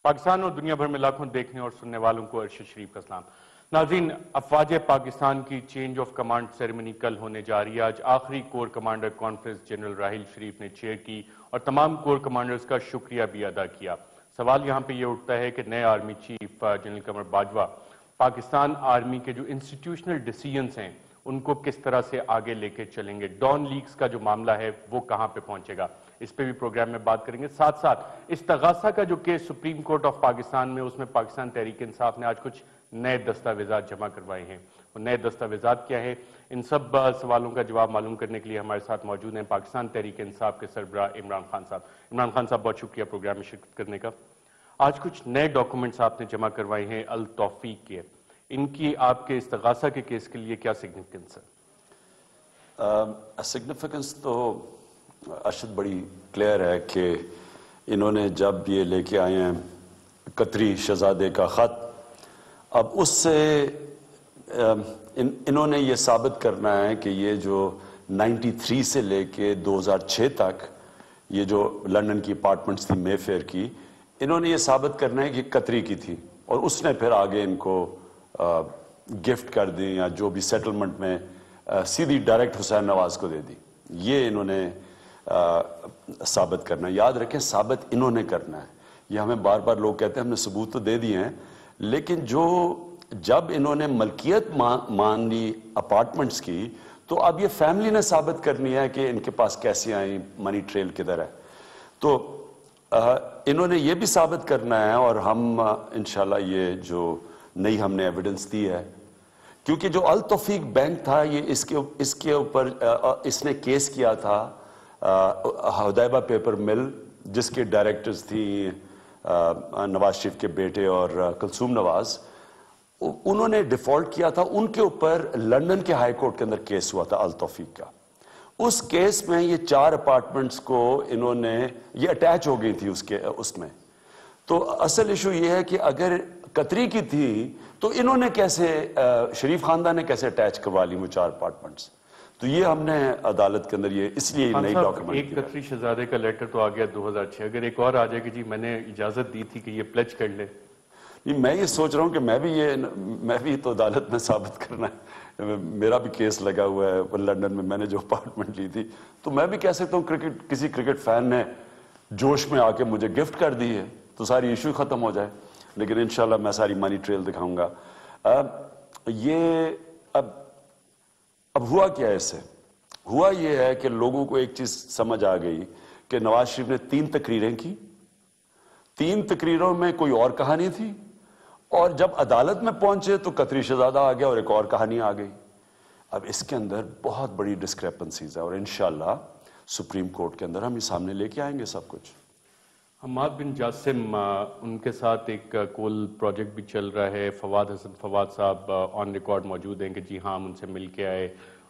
پاکستان اور دنیا بھر میں لاکھوں دیکھنے اور سننے والوں کو ارشد شریف کا سلام۔ ناظرین، افواج پاکستان کی چینج آف کمانڈ سیریمنی کل ہونے جا رہی ہے۔ آج آخری corps commander conference general Raheel Sharif نے چیئر کی اور تمام کور کمانڈرز کا شکریہ بھی ادا کیا۔ سوال یہاں پہ یہ اٹھتا ہے کہ نئے army chief general Qamar Bajwa Pakistan army کے جو انسٹیٹیوشنل ڈیسیجنز ہیں ان کو کس طرح سے آگے لے کے چلیں گے۔ ڈان لیکس کا جو معاملہ ہے وہ کہاں پہ پہنچے گا، اس پہ بھی پروگرام میں بات کریں گے۔ ساتھ ساتھ استغاثہ کا جو case supreme court of Pakistan میں، اس میں پاکستان تحریک انصاف نے آج کچھ نئے دستاویزات جمع کروائے ہیں۔ وہ نئے دستاویزات کیا ہے، ان سب سوالوں کا جواب معلوم کرنے کے لیے ہمارے ساتھ موجود ہیں پاکستان تحریک انصاف کے سربراہ عمران خان صاحب۔ عمران خان صاحب، بہت شکریہ پروگرام میں شرکت کرنے کا۔ آج کچھ نئے ڈاکومنٹس آپ نے جمع کروائے ہیں التوفیق کے، ان کی آپ کے استغاثہ کے کیس کے لیے کیا سگنیفیکنس ہے؟ سگنیفیکنس تو ارشد بڑی کلیئر ہے کہ انہوں نے جب یہ لے کے آئے ہیں قطری شہزادے کا خط، اب اس سے انہوں نے یہ ثابت کرنا ہے کہ یہ جو 93 سے لے کے 2006 تک یہ جو لندن کی اپارٹمنٹس تھی مے فیئر کی، انہوں نے یہ ثابت کرنا ہے کہ قطری کی تھی اور اس نے پھر آگے ان کو گفٹ کر دی یا جو بھی سیٹلمنٹ میں سیدھی ڈائریکٹ حسین نواز کو دے دی۔ یہ انہوں نے ثابت کرنا ہے۔ یاد رکھیں، ثابت انہوں نے کرنا ہے۔ یہ ہمیں بار بار لوگ کہتے ہیں ہم نے ثبوت تو دے دیے ہیں، لیکن جب انہوں نے ملکیت مان لی اپارٹمنٹس کی، تو اب یہ فیملی نے ثابت کرنی ہے کہ ان کے پاس کیسے آئیں، منی ٹریل کدھر ہے۔ تو انہوں نے یہ بھی ثابت کرنا ہے، اور ہم انشاءاللہ یہ جو نئی ہم نے ایویڈنس دی ہے، کیونکہ جو التوفیق بینک تھا یہ اس کے اوپر اس نے کیس کیا تھا حدیبہ پیپر مل، جس کے ڈائریکٹرز تھی نواز شریف کے بیٹے اور کلثوم نواز، انہوں نے ڈیفالٹ کیا تھا، ان کے اوپر لندن کے ہائی کورٹ کے اندر کیس ہوا تھا التوفیق کا۔ اس کیس میں یہ 4 اپارٹمنٹس کو انہوں نے یہ اٹیچ ہو گئی تھی اس میں۔ تو اصل ایشو یہ ہے کہ اگر قطری کی تھی تو انہوں نے کیسے، شریف خاندان نے کیسے اٹیچ کروا لی وہ 4 اپارٹمنٹس؟ تو یہ ہم نے عدالت کے اندر یہ اس لیے نئی ڈاکومنٹ، ایک قطری شہزادے کا لیٹر تو آ گیا 2006، اگر ایک اور آ جائے کہ جی میں نے اجازت دی تھی کہ یہ پلیج کر لے۔ میں یہ سوچ رہا ہوں کہ میں بھی تو عدالت میں ثابت کرنا ہے، میرا بھی کیس لگا ہوا ہے لندن میں، میں نے جو اپارٹمنٹ لی تھی، تو میں بھی کہہ سکتا ہوں کسی کرکٹ فین نے جوش میں آ کے مجھے گفٹ کر دی ہے تو ساری ایشو ختم ہو جائے، لیکن انشاءاللہ میں ساری منی ٹریل دکھاؤں گا۔ اب ہوا کیا ہے؟ اس سے ہوا یہ ہے کہ لوگوں کو ایک چیز سمجھ آ گئی کہ نواز شریف نے 3 تقریریں کی، 3 تقریروں میں کوئی اور کہانی تھی، اور جب عدالت میں پہنچے تو قطری شہزادہ آ گیا اور ایک اور کہانی آ گئی۔ اب اس کے اندر بہت بڑی ڈسکریپنسیز ہے، اور انشاءاللہ سپریم کورٹ کے اندر ہم یہ سامنے لے کے آئیں گے سب کچھ۔ حماد بن جاسم، ان کے ساتھ ایک کول پروجیکٹ بھی چل رہا ہے، فواد صاحب آن ریکارڈ موجود ہیں کہ جی ہاں ہم ان سے مل کے آئے،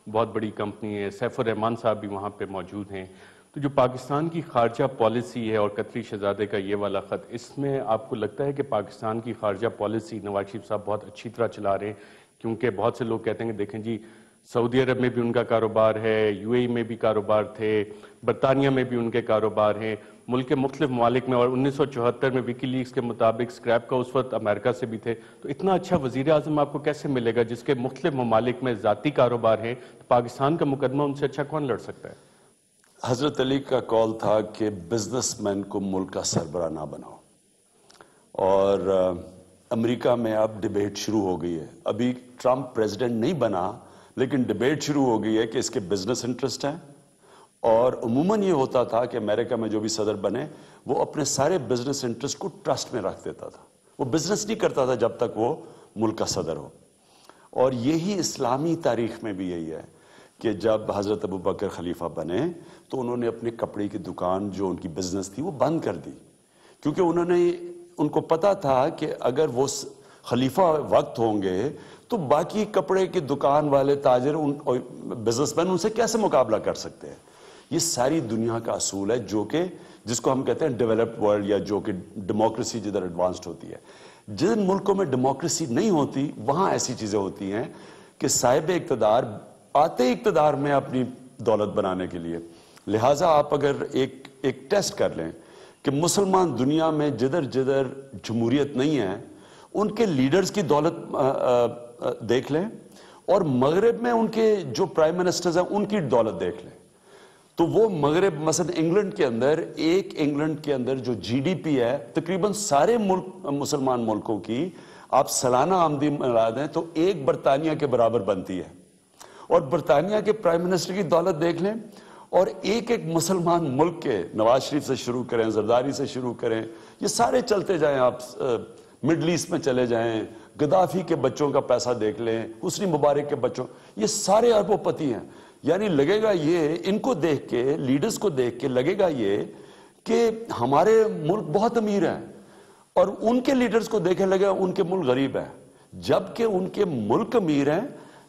بہت بڑی کمپنی ہے، سیف الرحمان صاحب بھی وہاں پہ موجود ہیں۔ تو جو پاکستان کی خارجہ پالیسی ہے اور قطری شہزادے کا یہ والا خط، اس میں آپ کو لگتا ہے کہ پاکستان کی خارجہ پالیسی نواز شریف صاحب بہت اچھی طرح چلا رہے ہیں؟ کیونکہ بہت سے لوگ کہتے ہیں کہ دیکھیں جی سعودی عرب میں بھی ان کا کاروبار ہے، UAE میں بھی کاروبار تھے، برطانیہ میں بھی ان کے کاروبار ہیں، ملک کے مختلف ممالک میں، اور 1974 میں وکی لیکس کے مطابق اسکریپ کا اس وقت امریکہ سے بھی تھے۔ تو اتنا اچھا وزیر اعظم آپ کو کیسے ملے گا جس کے مختلف ممالک میں ذاتی کاروبار ہیں؟ تو پاکستان کا مقدمہ ان سے اچھا کون لڑ سکتا ہے؟ حضرت علی کا قول تھا کہ بزنس مین کو ملک کا سربراہ نہ بناؤ، اور امریکہ میں اب ڈیبیٹ شروع ہو گئی ہے۔ ابھی ٹرمپ پریزیڈنٹ نہیں بنا، لیکن ڈیبیٹ شروع ہو گئی ہے کہ اس کے بزنس انٹرسٹ ہیں، اور عموماً یہ ہوتا تھا کہ امریکہ میں جو بھی صدر بنے وہ اپنے سارے بزنس انٹرسٹ کو ٹرسٹ میں رکھ دیتا تھا، وہ بزنس نہیں کرتا تھا جب تک وہ ملک کا صدر ہو۔ اور یہی اسلامی تاریخ میں بھی یہی ہے کہ جب حضرت ابوبکر خلیفہ بنے تو انہوں نے اپنے کپڑے کی دکان جو ان کی بزنس تھی وہ بند کر دی، کیونکہ ان کو پتا تھا کہ اگر وہ خلیفہ وقت ہوں گے تو باقی کپڑے کی دکان والے تاجر بزنس مین ان سے کیسے مقابلہ کر سکتے ہیں۔ یہ ساری دنیا کا اصول ہے جس کو ہم کہتے ہیں ڈیولپڈ ورلڈ، یا جو کہ ڈیموکریسی جدھر ایڈوانسڈ ہوتی ہے۔ جن ملکوں میں ڈیموکریسی نہیں ہوتی وہاں ایسی چیزیں ہوتی ہیں کہ صاحب اقتدار آتے اقتدار میں اپنی دولت بنانے کے لیے، لہٰذا آپ اگر ایک ٹیسٹ کر لیں کہ مسلمان دنیا میں جدھر جدھر جمہوریت نہیں ہے ان کے لیڈرز کی دولت دیکھ لیں اور مغرب میں ان کے جو پرائم منسٹرز ہیں ان کی دولت دیکھ لیں تو وہ مغرب مثلا انگلینڈ کے اندر انگلینڈ کے اندر جو جی ڈی پی ہے تقریباً سارے مسلمان ملکوں کی آپ سالانہ آمدنی ملا دیں تو ایک برطانیہ کے برابر بنتی ہے اور برطانیہ کے پرائم منسٹر کی دولت دیکھ لیں اور ایک مسلمان ملک کے نواز شریف سے شروع کریں زرداری سے شروع کریں یہ سارے چلتے جائیں آپ مڈل ایسٹ میں چلے جائیں گدافی کے بچوں کا پیسہ دیکھ لیں حسنی مبارک کے بچوں یہ سارے اربوں پتی ہیں یعنی لگے گا یہ ان کو دیکھ کے لیڈرز کو دیکھ کے لگے گا یہ کہ ہمارے ملک بہت امیر ہیں اور ان کے لیڈرز کو دیکھے لگے ان کے ملک غریب ہے جبکہ ان کے ملک امیر ہیں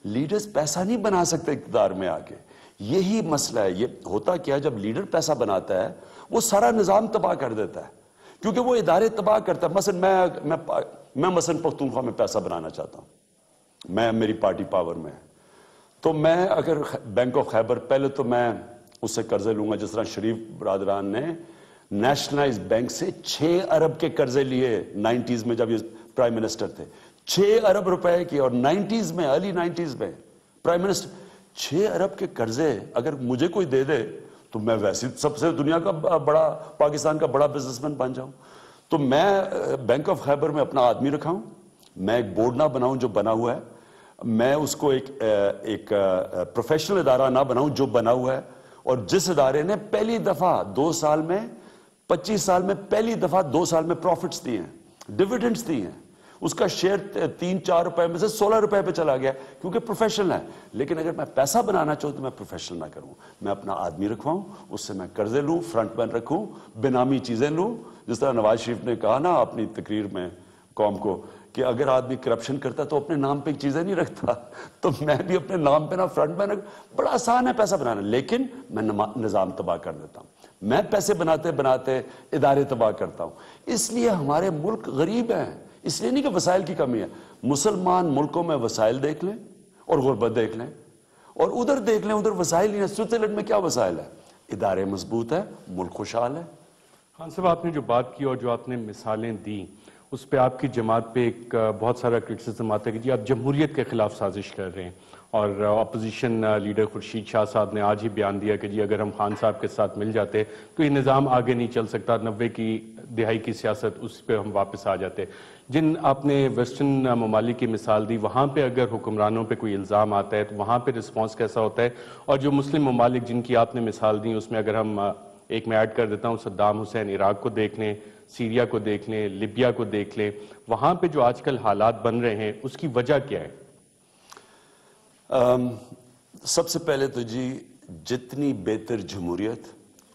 لیڈرز پیسہ نہیں بنا سکتے اقتدار میں آگے یہی مسئلہ ہے یہ ہوتا کیا جب لیڈر پیسہ بناتا ہے وہ سارا نظام تباہ کر دیتا ہے کیونکہ وہ ادارے تباہ کرتا ہے مثلا میں مثلا پختونخوا میں پیسہ بنانا چاہتا ہوں میری پارٹی پاور میں ہے تو میں اگر بینک آف خیبر پہلے تو میں اس سے قرضے لوں گا جس طرح شریف برادران نے نیشنلائز بینک سے 6 ارب کے قرضے لیے 90s میں جب یہ پرائم منسٹر تھے 6 ارب روپے کی اور 90s میں ارلی 90s میں پرائم منسٹر 6 ارب کے قرضے اگر مجھے کوئی دے دے تو میں ویسے سب سے دنیا کا بڑا پاکستان کا بڑا بزنس مین بن جاؤں تو میں بینک آف خیبر میں اپنا آدمی رکھا ہوں میں ایک بورڈ نہ بناؤں جو بنا ہوا ہے میں اس کو ایک پروفیشنل ادارہ نہ بناؤں جو بنا ہوا ہے اور جس ادارے نے پہلی دفعہ 2 سال میں 25 سال میں پہلی دفعہ 2 سال میں پروفٹس دیے ہیں ڈیویڈنڈز دیے ہیں اس کا شیئر 3-4 روپے میں سے 16 روپے پہ چلا گیا کیونکہ پروفیشنل ہے لیکن اگر میں پیسہ بنانا چاہوں تو میں پروفیشنل نہ کروں میں اپنا آدمی رکھواؤں اس سے میں قرضے لوں فرنٹ مین رکھوں بینامی چیزیں لوں جس طرح نواز شریف نے کہا نا اپنی تقریر میں قوم کو کہ اگر آدمی کرپشن کرتا تو اپنے نام پہ چیزیں نہیں رکھتا تو میں بھی اپنے نام پہ نا فرنٹ مین بڑا آسان ہے پیسہ بنانا لیکن میں نظام تباہ کر دیتا ہوں میں پیسے بناتے بناتے ادارے تباہ کرتا ہوں اس لیے ہمارے ملک غریب ہیں اس لیے نہیں کہ وسائل کی کمی ہے مسلمان ملکوں میں وسائل دیکھ لیں اور غربت دیکھ لیں اور ادھر دیکھ لیں ادھر وسائل نہیں ہے سوئٹزرلینڈ میں کیا وسائل ہے ادارے مضبوط ہے ملک خوشحال ہے خان صاحب آپ نے جو بات کی اور جو آپ نے مثالیں دی اس پہ آپ کی جماعت پہ ایک بہت سارا کرٹیسزم آتا ہے کہ جی آپ جمہوریت کے خلاف سازش کر رہے ہیں اور اپوزیشن لیڈر خورشید شاہ صاحب نے آج ہی بیان دیا کہ جی اگر ہم خان صاحب کے ساتھ مل جاتے تو یہ نظام آگے نہیں چل سکتا 90 کی دہائی کی سیاست اس پہ ہم واپس آ جاتے جن آپ نے ویسٹرن ممالک کی مثال دی وہاں پہ اگر حکمرانوں پہ کوئی الزام آتا ہے تو وہاں پہ رسپانس کیسا ہوتا ہے اور جو مسلم ممالک جن کی آپ نے مثال دی اس میں اگر ہم ایک میں ایڈ کر دیتا ہوں صدام حسین عراق کو دیکھ لیں سیریا کو دیکھ لیں لیبیا کو دیکھ لیں وہاں پہ جو آج کل حالات بن رہے ہیں اس کی وجہ کیا ہے سب سے پہلے تو جی جتنی بہتر جمہوریت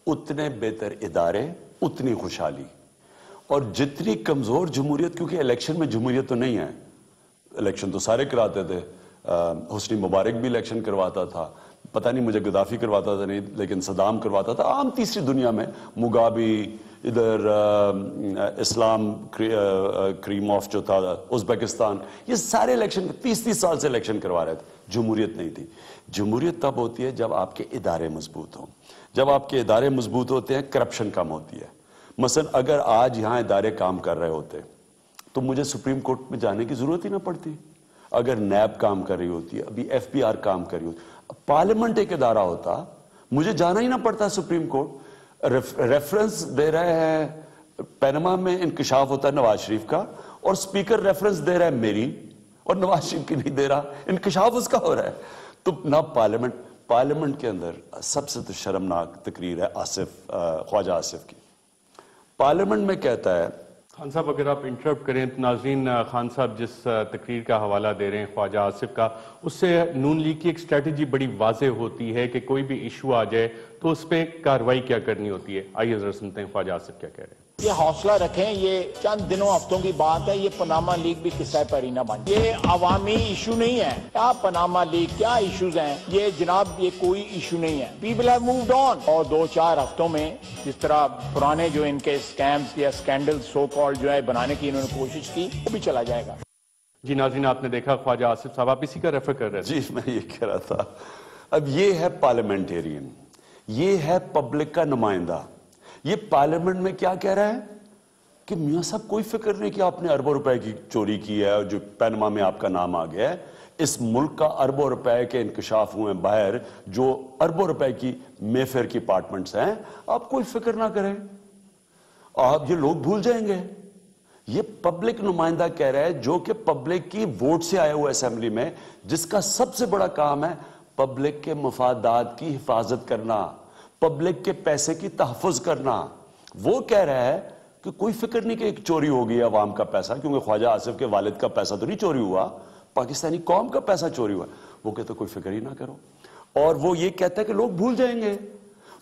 اتنے بہتر ادارے اتنی خوشحالی اور جتنی کمزور جمہوریت کیونکہ الیکشن میں جمہوریت تو نہیں ہے الیکشن تو سارے کراتے تھے حسنی مبارک بھی الیکشن کرواتا تھا پتہ نہیں مجھے گدافی کرواتا تھا نہیں لیکن صدام کرواتا تھا عام تیسری دنیا میں مغابی ادھر اسلام کریموف جو تھا ازبکستان یہ سارے الیکشن 30 سال سے الیکشن کروا رہے تھے جمہوریت نہیں تھی جمہوریت تب ہوتی ہے جب آپ کے ادارے مضبوط ہوں جب آپ کے ادارے مضبوط ہوتے ہیں کرپشن کم ہوتی ہے مثلا اگر آج یہاں ادارے کام کر رہے ہوتے تو مجھے سپریم کورٹ میں جانے کی ضرورت ہی نہ پڑتی اگر نیب کام کر رہی ہوتی ہے ابھی ایف بی آر کام کر رہی ہوتی پارلیمنٹ ایک ادارہ ہوتا مجھے جانا ہی نہ پڑتا سپریم کورٹ ریفرنس دے رہے ہیں پینما میں انکشاف ہوتا ہے نواز شریف کا اور سپیکر ریفرنس دے رہا ہے میری اور نواز شریف کی نہیں دے رہا انکشاف اس کا ہو رہا ہے تو نہ پارلیمنٹ کے اندر سب سے تو شرمناک تقریر ہے خواجہ آصف کی پارلیمنٹ میں کہتا ہے خان صاحب اگر آپ انٹرپٹ کریں تو ناظرین خان صاحب جس تقریر کا حوالہ دے رہے ہیں خواجہ آصف کا اس سے نون لیگ کی ایک اسٹریٹجی بڑی واضح ہوتی ہے کہ کوئی بھی ایشو آ جائے تو اس پہ کارروائی کیا کرنی ہوتی ہے آئیے ذرا سنتے ہیں خواجہ آصف کیا کہہ رہے ہیں یہ حوصلہ رکھیں یہ چند دنوں ہفتوں کی بات ہے یہ پاناما لیگ بھی قصہ پری نہ بن یہ عوامی ایشو نہیں ہے کیا پاناما لیگ کیا ایشوز ہیں یہ جناب یہ کوئی ایشو نہیں ہے پیپل ہیو مووڈ آن اور 2-4 ہفتوں میں جس طرح پرانے جو ان کے سکیمز یا سکینڈل سو کال جو ہے بنانے کی انہوں نے کوشش کی وہ بھی چلا جائے گا جی ناظرین آپ نے دیکھا خواجہ آصف صاحب آپ اسی کا ریفر کر رہے تھے جی میں یہ کہہ رہا تھا اب یہ ہے پارلیمنٹیرین یہ ہے پبلک کا نمائندہ یہ پارلیمنٹ میں کیا کہہ رہا ہے کہ میاں صاحب کوئی فکر نہیں کہ آپ نے اربوں روپے کی چوری کی ہے اور جو پینما میں آپ کا نام آ گیا ہے. اس ملک کا اربوں روپے کے انکشاف ہوئے ہیں باہر, جو اربوں روپے کی مے فیئر کی اپارٹمنٹس ہیں, آپ کوئی فکر نہ کریں, آپ یہ لوگ بھول جائیں گے. یہ پبلک نمائندہ کہہ رہا ہے جو کہ پبلک کی ووٹ سے آیا ہوا اسمبلی میں, جس کا سب سے بڑا کام ہے پبلک کے مفادات کی حفاظت کرنا, پبلک کے پیسے کی تحفظ کرنا. وہ کہہ رہا ہے کہ کوئی فکر نہیں کہ ایک چوری ہو گئی عوام کا پیسہ, کیونکہ خواجہ آصف کے والد کا پیسہ تو نہیں چوری ہوا, پاکستانی قوم کا پیسہ چوری ہوا. وہ کہتا ہے کوئی فکر ہی نہ کرو, اور وہ یہ کہتا ہے کہ لوگ بھول جائیں گے.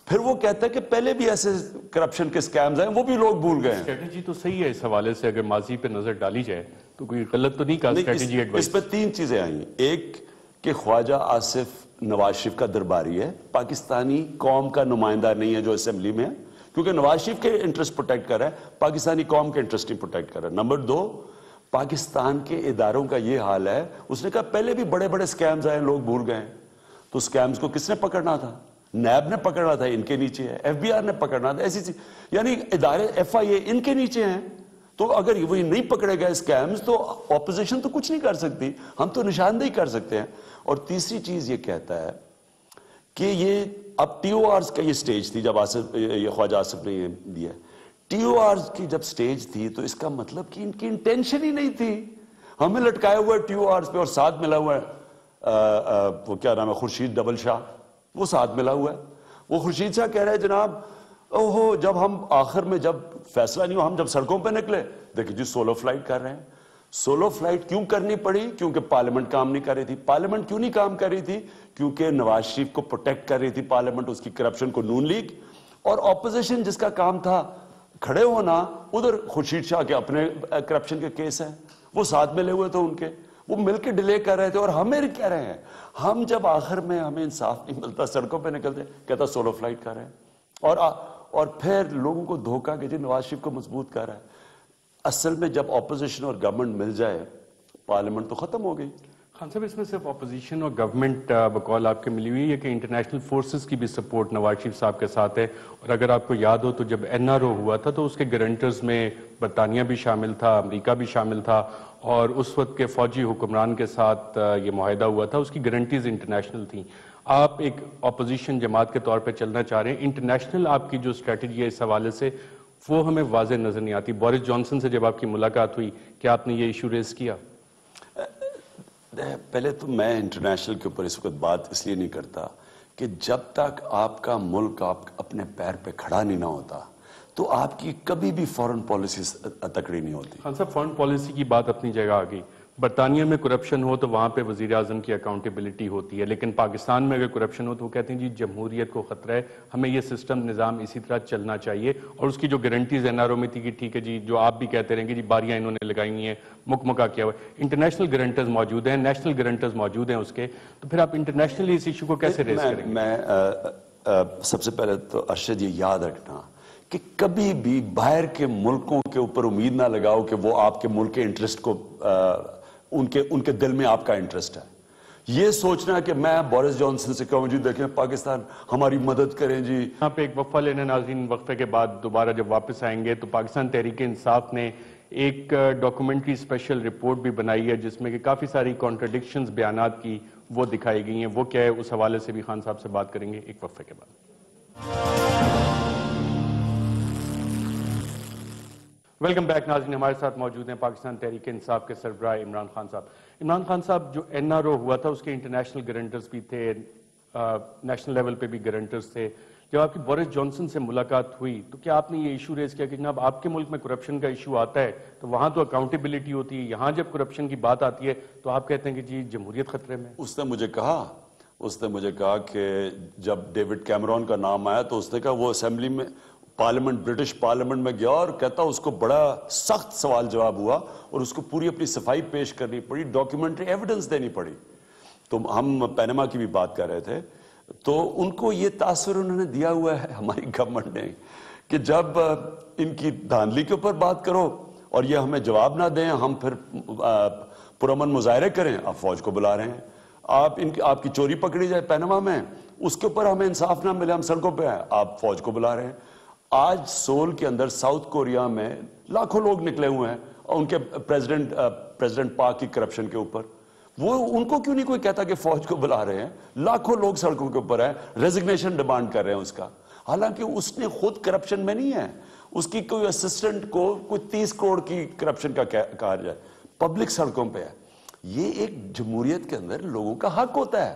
پھر وہ کہتا ہے کہ پہلے بھی ایسے کرپشن کے سکیمز ہیں, وہ بھی لوگ بھول گئے ہیں. اسٹریٹجی تو صحیح ہے اس حوالے سے, اگر ماضی پہ نظر ڈالی جائے تو کوئی غلط تو نہیں کہا اسٹریٹجی ایڈوائس. اس پہ 3 چیزیں آئیں. ایک کہ خواجہ آصف نواز شریف کا درباری ہے, پاکستانی قوم کا نمائندہ نہیں ہے جو اسمبلی میں ہے, کیونکہ نواز شریف کے انٹرسٹ پروٹیکٹ کر رہا ہے, پاکستانی قوم کے انٹرسٹ نہیں پروٹیکٹ کر رہا ہے. نمبر 2, پاکستان کے اداروں کا یہ حال ہے, اس نے کہا پہلے بھی بڑے بڑے سکیمز آئے, لوگ بھول گئے. تو سکیمز کو کس نے پکڑنا تھا؟ نیب نے پکڑنا تھا, ان کے نیچے ہے. ایف بی آر نے پکڑنا تھا, ایسی چیز, یعنی ادارے ایف آئی اے ان کے نیچے ہیں. تو اگر وہ نہیں پکڑے گئے سکیمز تو اپوزیشن تو کچھ نہیں کر سکتی, ہم تو نشاندہی کر سکتے ہیں. اور تیسری چیز یہ کہتا ہے کہ یہ اب ٹی او آرز کا یہ سٹیج تھی جب یہ خواجہ آصف نے یہ دیا. ٹی او آرز کی جب سٹیج تھی تو اس کا مطلب کہ ان کی انٹینشن ہی نہیں تھی. ہمیں لٹکایا ہوا ہے ٹی او آرز پہ, اور ساتھ ملا ہوا ہے وہ کیا نام ہے, خورشید ڈبل شاہ, وہ ساتھ ملا ہوا ہے. وہ خورشید شاہ کہہ رہے ہیں جناب اوہو, جب ہم آخر میں جب فیصلہ نہیں ہوا, ہم جب سڑکوں پہ نکلے, دیکھیں جی سولو فلائٹ کر رہے ہیں. سولو فلائٹ کیوں کرنی پڑی؟ کیونکہ پارلیمنٹ کام نہیں کر رہی تھی. پارلیمنٹ کیوں نہیں کام کر رہی تھی؟ کیونکہ نواز شریف کو پروٹیکٹ کر رہی تھی پارلیمنٹ, اس کی کرپشن کو نون لیگ, اور اپوزیشن جس کا کام تھا کھڑے ہونا, ادھر خورشید شاہ کے اپنے کرپشن کے کیس ہیں, وہ ساتھ ملے ہوئے تھے ان کے, وہ مل کے ڈیلے کر رہے تھے. اور ہمیں کہہ رہے ہیں, ہم جب آخر میں ہمیں انصاف نہیں ملتا, سڑکوں پہ نکلتے, کہتا سولو فلائٹ کر رہے ہیں, اور پھر لوگوں کو دھوکہ کہ جی نواز شریف کو مضبوط کر رہا ہے. اصل میں جب اپوزیشن اور گورنمنٹ مل جائے, پارلیمنٹ تو ختم ہو گئی. خان صاحب, اس میں صرف اپوزیشن اور گورنمنٹ بقول آپ کے ملی ہوئی ہے کہ انٹرنیشنل فورسز کی بھی سپورٹ نواز شریف صاحب کے ساتھ ہے. اور اگر آپ کو یاد ہو تو جب این آر او ہوا تھا تو اس کے گارنٹرز میں برطانیہ بھی شامل تھا, امریکہ بھی شامل تھا, اور اس وقت کے فوجی حکمران کے ساتھ یہ معاہدہ ہوا تھا, اس کی گارنٹیز انٹرنیشنل تھیں. آپ ایک اپوزیشن جماعت کے طور پہ چلنا چاہ رہے ہیں, انٹرنیشنل آپ کی جو اسٹریٹجی ہے اس حوالے سے وہ ہمیں واضح نظر نہیں آتی. بورس جانسن سے جب آپ کی ملاقات ہوئی, کیا آپ نے یہ ایشو ریز کیا؟ پہلے تو میں انٹرنیشنل کے اوپر اس وقت بات اس لیے نہیں کرتا کہ جب تک آپ کا ملک اپنے پیر پہ کھڑا نہیں نہ ہوتا تو آپ کی کبھی بھی فورن پالیسی تکڑی نہیں ہوتی. خان صاحب, فورن پالیسی کی بات اپنی جگہ آ گئی. برطانیہ میں کرپشن ہو تو وہاں پہ وزیر اعظم کی اکاؤنٹیبلٹی ہوتی ہے, لیکن پاکستان میں اگر کرپشن ہو تو وہ کہتے ہیں جی جمہوریت کو خطرہ ہے, ہمیں یہ سسٹم نظام اسی طرح چلنا چاہیے. اور اس کی جو گارنٹیز این آر او میں تھی کہ ٹھیک ہے جی, جو آپ بھی کہتے رہیں گے جی باریاں انہوں نے لگائی ہوئی ہیں, مکمکا کیا ہوا ہے, انٹرنیشنل گارنٹرز موجود ہیں, نیشنل گارنٹرز موجود ہیں اس کے, تو پھر آپ انٹرنیشنلی اس ایشو کو کیسے ریز کریں گے؟ میں سب سے پہلے تو ارشد یہ یاد رکھنا کہ کبھی بھی باہر کے ملکوں کے اوپر امید نہ لگاؤ کہ وہ آپ کے ملک کے انٹرسٹ کو ان کے دل میں آپ کا انٹرسٹ ہے. یہ سوچنا کہ میں بورس جانسن سے کہوں جی دیکھیں پاکستان ہماری مدد کریں جی. یہاں پہ ایک وقفہ لینا ناظرین, وقفے کے بعد دوبارہ جب واپس آئیں گے تو پاکستان تحریک انصاف نے ایک ڈاکومنٹری اسپیشل رپورٹ بھی بنائی ہے جس میں کہ کافی ساری کانٹرڈکشنز بیانات کی وہ دکھائی گئی ہیں. وہ کیا ہے اس حوالے سے بھی خان صاحب سے بات کریں گے ایک وقفے کے بعد. ویلکم بیک ناظرین, ہمارے ساتھ موجود ہیں پاکستان تحریک انصاف کے سربراہ عمران خان صاحب. عمران خان صاحب, جو این آر او ہوا تھا اس کے انٹرنیشنل گارنٹرز بھی تھے, نیشنل لیول پہ بھی گارنٹرز تھے. جب آپ کی بورس جانسن سے ملاقات ہوئی تو کیا آپ نے یہ ایشو ریز کیا کہ جناب آپ کے ملک میں کرپشن کا ایشو آتا ہے تو وہاں تو اکاؤنٹیبلٹی ہوتی ہے, یہاں جب کرپشن کی بات آتی ہے تو آپ کہتے ہیں کہ جی جمہوریت خطرے میں؟ اس نے مجھے کہا کہ جب ڈیوڈ کیمرون کا نام آیا تو اس نے کہا وہ اسمبلی میں پارلیمنٹ, برٹش پارلیمنٹ میں گیا اور کہتا اس کو بڑا سخت سوال جواب ہوا اور اس کو پوری اپنی صفائی پیش کرنی پڑی, ڈاکیومنٹری ایویڈنس دینی پڑی. تو ہم پینما کی بھی بات کر رہے تھے تو ان کو یہ تاثر انہوں نے دیا ہوا ہے ہماری گورنمنٹ نے کہ جب ان کی دھاندلی کے اوپر بات کرو اور یہ ہمیں جواب نہ دیں, ہم پھر پرامن مظاہرے کریں, آپ فوج کو بلا رہے ہیں. آپ کی چوری پکڑی جائے پینما میں, اس کے اوپر ہمیں انصاف نہ ملے, ہم سڑکوں پہ ہیں, آپ فوج کو بلا رہے ہیں. آج سول کے اندر ساؤتھ کوریا میں لاکھوں لوگ نکلے ہوئے ہیں ان کے پریزیڈنٹ پاک کی کرپشن کے اوپر. وہ ان کو کیوں نہیں کوئی کہتا کہ فوج کو بلا رہے ہیں؟ لاکھوں لوگ سڑکوں کے اوپر ہیں, ریزگنیشن ڈیمانڈ کر رہے ہیں اس کا, حالانکہ اس نے خود کرپشن میں نہیں ہے, اس کی کوئی اسسٹنٹ کو کوئی 30 کروڑ کی کرپشن کا کہا جائے, پبلک سڑکوں پہ ہے. یہ ایک جمہوریت کے اندر لوگوں کا حق ہوتا ہے.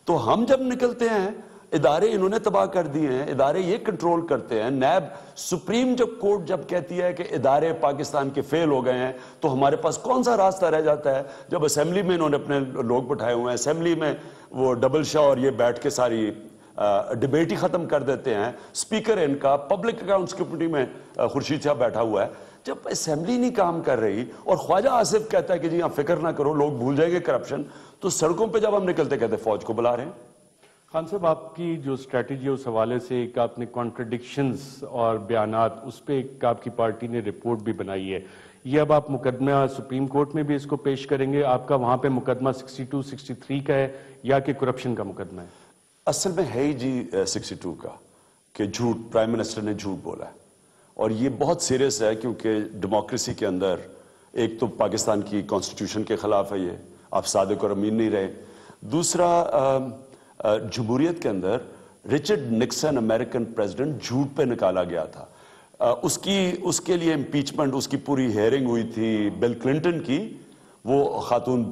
تو ہم جب نکلتے ہیں, ادارے انہوں نے تباہ کر دیے ہیں, ادارے یہ کنٹرول کرتے ہیں. نیب سپریم جب کورٹ جب کہتی ہے کہ ادارے پاکستان کے فیل ہو گئے ہیں, تو ہمارے پاس کون سا راستہ رہ جاتا ہے؟ جب اسمبلی میں انہوں نے اپنے لوگ بٹھائے ہوئے ہیں, اسمبلی میں وہ ڈبل شاہ اور یہ بیٹھ کے ساری ڈیبیٹ ہی ختم کر دیتے ہیں. اسپیکر ان کا پبلک اکاؤنٹس کمیٹی میں خورشید شاہ بیٹھا ہوا ہے. جب اسمبلی نہیں کام کر رہی اور خواجہ آصف کہتا ہے کہ جی آپ فکر نہ کرو, لوگ بھول جائیں گے کرپشن, تو سڑکوں پہ جب ہم نکلتے کہتے فوج کو بلا رہے ہیں. خان صاحب, آپ کی جو اسٹریٹجی ہے اس حوالے سے ایک آپ نے کانٹرڈکشنز اور بیانات, اس پہ ایک آپ کی پارٹی نے رپورٹ بھی بنائی ہے. یہ اب آپ مقدمہ سپریم کورٹ میں بھی اس کو پیش کریں گے؟ آپ کا وہاں پہ مقدمہ 62-63 کا ہے یا کہ کرپشن کا مقدمہ ہے؟ اصل میں ہے ہی جی 62 کا, کہ جھوٹ, پرائم منسٹر نے جھوٹ بولا ہے. اور یہ بہت سیریس ہے, کیونکہ ڈیموکریسی کے اندر ایک تو پاکستان کی کانسٹیٹیوشن کے خلاف ہے, یہ آپ صادق اور امین نہیں رہے. دوسرا, جمہوریت کے اندر رچرڈ نکسن امریکن پریزیڈنٹ جھوٹ پہ نکالا گیا تھا. اس کے لیے امپیچمنٹ, اس کی پوری ہیئرنگ ہوئی تھی بل کلنٹن کی, وہ خاتون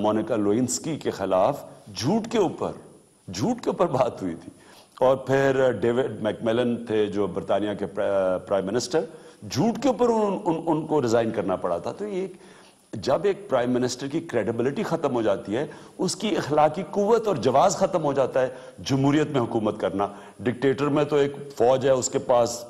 مونیکا لوئنسکی کے خلاف جھوٹ کے اوپر بات ہوئی تھی. اور پھر ڈیوڈ میک میلن تھے جو برطانیہ کے پرائم منسٹر, جھوٹ کے اوپر ان کو ریزائن کرنا پڑا تھا. تو یہ جب ایک پرائم منسٹر کی کریڈیبلٹی ختم ہو جاتی ہے, اس کی اخلاقی قوت اور جواز ختم ہو جاتا ہے جمہوریت میں حکومت کرنا. ڈکٹیٹر میں تو ایک فوج ہے, اس کے پاس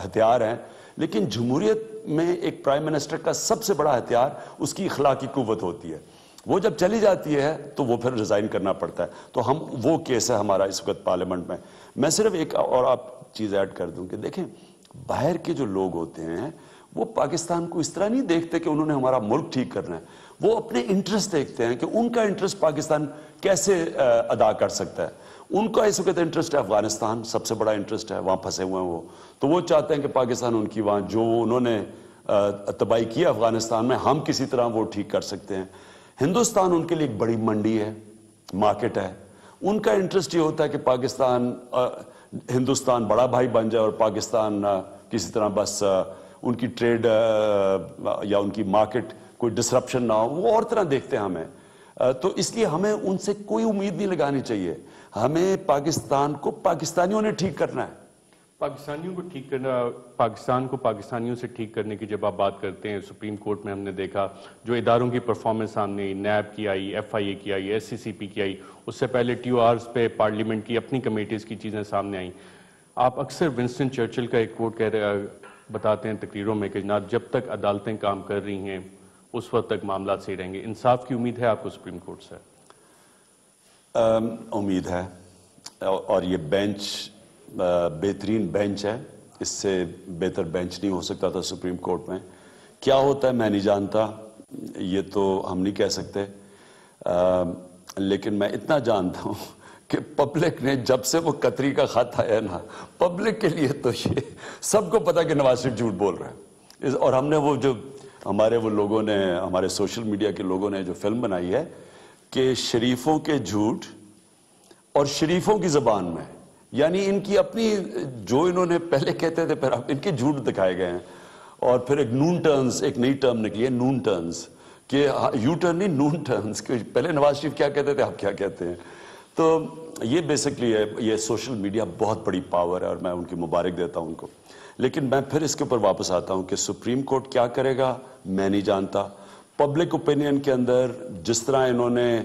ہتھیار ہیں, لیکن جمہوریت میں ایک پرائم منسٹر کا سب سے بڑا ہتھیار اس کی اخلاقی قوت ہوتی ہے. وہ جب چلی جاتی ہے تو وہ پھر ریزائن کرنا پڑتا ہے. تو ہم وہ کیس ہے ہمارا اس وقت پارلیمنٹ میں. میں صرف ایک اور آپ چیز ایڈ کر دوں کہ دیکھیں, باہر کے جو لوگ ہوتے ہیں وہ پاکستان کو اس طرح نہیں دیکھتے کہ انہوں نے ہمارا ملک ٹھیک کرنا ہے, وہ اپنے انٹرسٹ دیکھتے ہیں کہ ان کا انٹرسٹ پاکستان کیسے ادا کر سکتا ہے. ان کا اس وقت انٹرسٹ ہے افغانستان, سب سے بڑا انٹرسٹ ہے, وہاں پھنسے ہوئے ہیں وہ. تو وہ چاہتے ہیں کہ پاکستان ان کی وہاں جو انہوں نے تباہی کی افغانستان میں, ہم کسی طرح وہ ٹھیک کر سکتے ہیں. ہندوستان ان کے لیے ایک بڑی منڈی ہے, مارکیٹ ہے. ان کا انٹرسٹ یہ ہوتا ہے کہ ہندوستان بڑا بھائی بن جائے اور پاکستان کسی طرح بس ان کی ٹریڈ یا ان کی مارکیٹ کوئی ڈسرپشن نہ ہو. وہ اور طرح دیکھتے ہیں ہمیں. تو اس لیے ہمیں ان سے کوئی امید نہیں لگانی چاہیے. ہمیں پاکستان کو پاکستانیوں نے ٹھیک کرنا ہے. پاکستانیوں کو ٹھیک کرنا, پاکستان کو پاکستانیوں سے ٹھیک کرنے کی جب آپ بات کرتے ہیں, سپریم کورٹ میں ہم نے دیکھا جو اداروں کی پرفارمنس سامنے آئی, نیب کی آئی, ایف آئی اے کی آئی, ایس سی سی پی کی آئی, اس سے پہلے ٹی او آرز پہ پارلیمنٹ کی اپنی کمیٹیز کی چیزیں سامنے آئیں. آپ اکثر ونسٹن چرچل کا ایک کوٹ بتاتے ہیں تقریروں میں کہ جناب جب تک عدالتیں کام کر رہی ہیں اس وقت تک معاملات صحیح رہیں گے. انصاف کی امید ہے آپ کو سپریم کورٹ سے؟ امید ہے, اور یہ بینچ بہترین بینچ ہے, اس سے بہتر بینچ نہیں ہو سکتا تھا سپریم کورٹ میں. کیا ہوتا ہے میں نہیں جانتا, یہ تو ہم نہیں کہہ سکتے, لیکن میں اتنا جانتا ہوں کہ پبلک نے جب سے وہ قطری کا خط آیا نا, پبلک کے لیے تو یہ سب کو پتا کہ نواز شریف جھوٹ بول رہا ہے. اور ہم نے وہ جو ہمارے وہ لوگوں نے, ہمارے سوشل میڈیا کے لوگوں نے جو فلم بنائی ہے کہ شریفوں کے جھوٹ اور شریفوں کی زبان میں, یعنی ان کی اپنی جو انہوں نے پہلے کہتے تھے پھر ان کے جھوٹ دکھائے گئے ہیں. اور پھر ایک نون ٹرنز, ایک نئی ٹرم نکلی ہے نون ٹرنز, کہ یو ٹرن نہیں نون ٹرنز, کہ پہلے نواز شریف کیا کہتے تھے آپ کیا کہتے ہیں. تو یہ بیسکلی ہے, یہ سوشل میڈیا بہت بڑی پاور ہے اور میں ان کی مبارک دیتا ہوں ان کو. لیکن میں پھر اس کے اوپر واپس آتا ہوں کہ سپریم کورٹ کیا کرے گا میں نہیں جانتا. پبلک اوپینین کے اندر جس طرح انہوں نے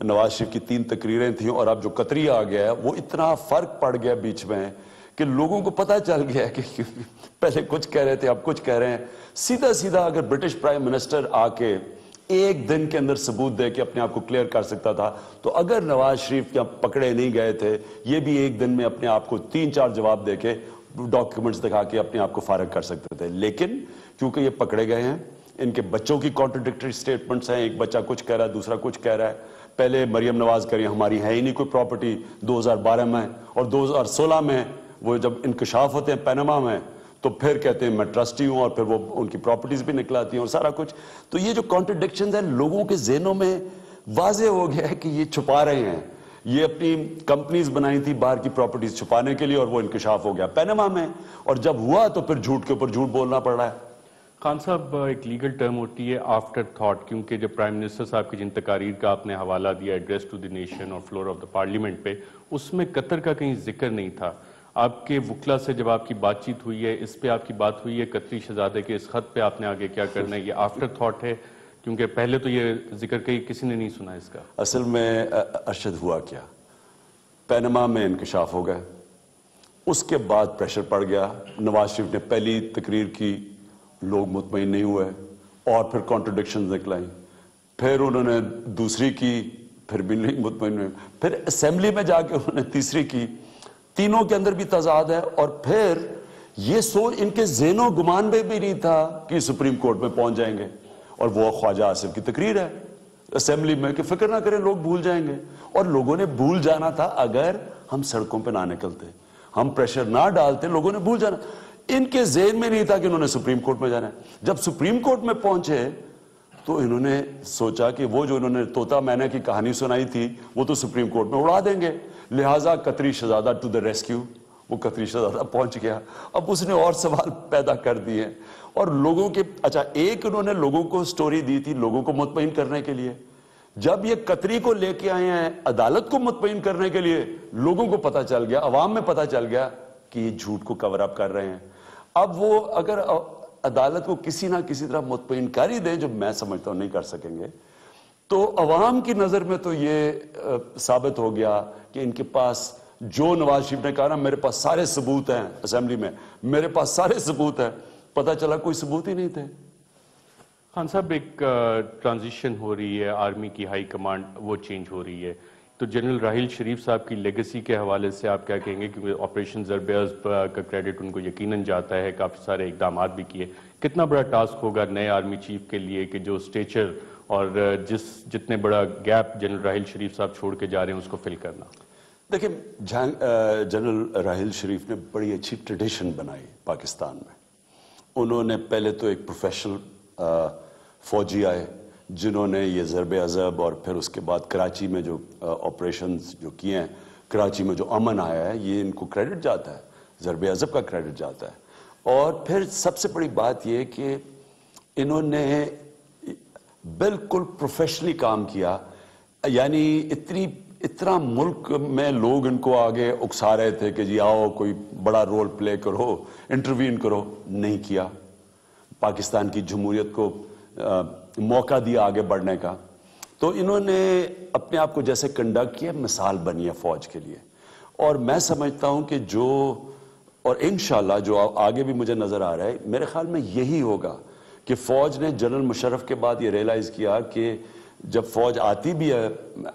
نواز شریف کی 3 تقریریں تھیں اور اب جو قطری آ گیا ہے, وہ اتنا فرق پڑ گیا بیچ میں کہ لوگوں کو پتہ چل گیا ہے کہ پہلے کچھ کہہ رہے تھے اب کچھ کہہ رہے ہیں. سیدھا سیدھا اگر برٹش پرائم منسٹر آ کے ایک دن کے اندر ثبوت دے کے اپنے آپ کو کلیئر کر سکتا تھا, تو اگر نواز شریف کیا پکڑے نہیں گئے تھے, یہ بھی ایک دن میں اپنے آپ کو 3-4 جواب دے کے ڈاکیومنٹس دکھا کے اپنے آپ کو فارغ کر سکتے تھے. لیکن کیونکہ یہ پکڑے گئے ہیں, ان کے بچوں کی کانٹرڈکٹری سٹیٹمنٹس ہیں, ایک بچہ کچھ کہہ رہا ہے دوسرا کچھ کہہ رہا ہے. پہلے مریم نواز کہہ رہی ہماری ہے ہی نہیں کوئی پراپرٹی 2012 میں, اور 2016 میں وہ جب انکشاف ہوتے ہیں پینما میں تو پھر کہتے ہیں میں ٹرسٹی ہوں، اور پھر وہ ان کی پراپرٹیز بھی نکلاتی ہیں اور سارا کچھ. تو یہ جو کانٹرڈکشنز ہیں لوگوں کے ذہنوں میں واضح ہو گیا ہے کہ یہ چھپا رہے ہیں. یہ اپنی کمپنیز بنائی تھی باہر کی پراپرٹیز چھپانے کے لیے، اور وہ انکشاف ہو گیا پینما میں، اور جب ہوا تو پھر جھوٹ کے اوپر جھوٹ بولنا پڑ رہا ہے. خان صاحب، ایک لیگل ٹرم ہوتی ہے آفٹر تھاٹ، کیونکہ جب پرائم منسٹر صاحب کی جن تقاریر کا آپ نے حوالہ دیا ایڈریس ٹو دی نیشن اور فلور آف دا پارلیمنٹ پہ، اس میں قطر کا کہیں ذکر نہیں تھا. آپ کے وکلا سے جب آپ کی بات چیت ہوئی ہے، اس پہ آپ کی بات ہوئی ہے قطری شہزادے کے اس خط پہ آپ نے آگے کیا کرنا ہے، یہ آفٹر تھاٹ ہے؟ کیونکہ پہلے تو یہ ذکر کسی نے نہیں سنا اس کا. اصل میں ارشد ہوا کیا، پینما میں انکشاف ہو گئے، اس کے بعد پریشر پڑ گیا. نواز شریف نے پہلی تقریر کی، لوگ مطمئن نہیں ہوئے، اور پھر کانٹرڈکشنز نکلائیں. پھر انہوں نے دوسری کی، پھر بھی نہیں مطمئن ہوئے. پھر اسمبلی میں جا کے انہوں نے تیسری کی. تینوں کے اندر بھی تضاد ہے. اور پھر یہ سوچ ان کے ذہن و گمان میں بھی نہیں تھا کہ سپریم کورٹ میں پہنچ جائیں گے. اور وہ خواجہ آصف کی تقریر ہے اسمبلی میں کہ فکر نہ کریں لوگ بھول جائیں گے. اور لوگوں نے بھول جانا تھا اگر ہم سڑکوں پہ نہ نکلتے، ہم پریشر نہ ڈالتے، لوگوں نے بھول جانا. ان کے ذہن میں نہیں تھا کہ انہوں نے سپریم کورٹ میں جانا ہے. جب سپریم کورٹ میں پہنچے تو انہوں نے سوچا کہ وہ جو انہوں نے طوطا مینا کی کہانی سنائی تھی وہ تو سپریم کورٹ میں اڑا دیں گے، لہٰذا قطری شہزادہ ٹو دا ریسکیو. وہ قطری شہزادہ پہنچ گیا. اب اس نے اور سوال پیدا کر دیے، اور لوگوں کے ایک انہوں نے لوگوں کو سٹوری دی تھی لوگوں کو مطمئن کرنے کے لیے. جب یہ قطری کو لے کے آئے ہیں عدالت کو مطمئن کرنے کے لیے، لوگوں کو پتا چل گیا، عوام میں پتا چل گیا کہ یہ جھوٹ کو کور اپ کر رہے ہیں. اب وہ اگر عدالت کو کسی نہ کسی طرح مطمئن کر ہی دیں، جو میں سمجھتا ہوں نہیں کر سکیں گے، تو عوام کی نظر میں تو یہ ثابت ہو گیا کہ ان کے پاس جو نواز شریف نے کہا نا میرے پاس سارے ثبوت ہیں، اسمبلی میں میرے پاس سارے ثبوت ہیں، پتہ چلا کوئی ثبوت ہی نہیں تھے. خان صاحب، ایک ٹرانزیشن ہو رہی ہے، آرمی کی ہائی کمانڈ وہ چینج ہو رہی ہے، تو جنرل راحیل شریف صاحب کی لیگسی کے حوالے سے آپ کیا کہیں گے؟ کیونکہ آپریشن ضرب عضب کا کریڈٹ ان کو یقیناً جاتا ہے، کافی سارے اقدامات بھی کیے. کتنا بڑا ٹاسک ہوگا نئے آرمی چیف کے لیے کہ جو اسٹیچر اور جتنے بڑا گیپ جنرل راحیل شریف صاحب چھوڑ کے جا رہے ہیں اس کو فل کرنا؟ دیکھیں، جنرل راحیل شریف نے بڑی اچھی ٹریڈیشن بنائی پاکستان میں. انہوں نے پہلے تو ایک پروفیشنل فوجی آئے جنہوں نے یہ ضرب عضب اور پھر اس کے بعد کراچی میں جو آپریشنز جو کیے ہیں، کراچی میں جو امن آیا ہے، یہ ان کو کریڈٹ جاتا ہے، ضرب عضب کا کریڈٹ جاتا ہے. اور پھر سب سے بڑی بات یہ کہ انہوں نے بالکل پروفیشنلی کام کیا. یعنی اتنا ملک میں لوگ ان کو آگے اکسا رہے تھے کہ جی آؤ کوئی بڑا رول پلے کرو، انٹروین کرو، نہیں کیا. پاکستان کی جمہوریت کو موقع دیا آگے بڑھنے کا. تو انہوں نے اپنے آپ کو جیسے کنڈکٹ کیا، مثال بنی ہے فوج کے لیے. اور میں سمجھتا ہوں کہ اور انشاءاللہ جو آگے بھی مجھے نظر آ رہا ہے، میرے خیال میں یہی ہوگا کہ فوج نے جنرل مشرف کے بعد یہ ریئلائز کیا کہ جب فوج آتی بھی ہے،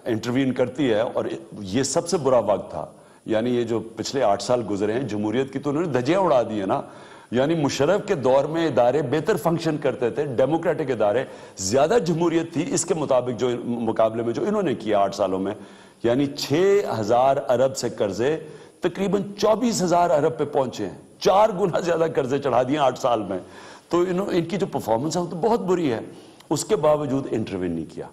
انٹروین کرتی ہے، اور یہ سب سے برا وقت تھا. یعنی یہ جو پچھلے 8 سال گزرے ہیں جمہوریت کی، تو انہوں نے دھجیاں اڑا دی ہیں نا. یعنی مشرف کے دور میں ادارے بہتر فنکشن کرتے تھے، ڈیموکریٹک ادارے، زیادہ جمہوریت تھی اس کے مطابق جو مقابلے میں جو انہوں نے کیا 8 سالوں میں. یعنی 6000 ارب سے قرضے تقریباً 24,000 ارب پہ پہنچے ہیں، 4 گنا زیادہ قرضے چڑھا دیے 8 سال میں. تو ان کی جو پرفارمنس ہے وہ تو بہت بری ہے. اس کے باوجود انٹروین نہیں کیا.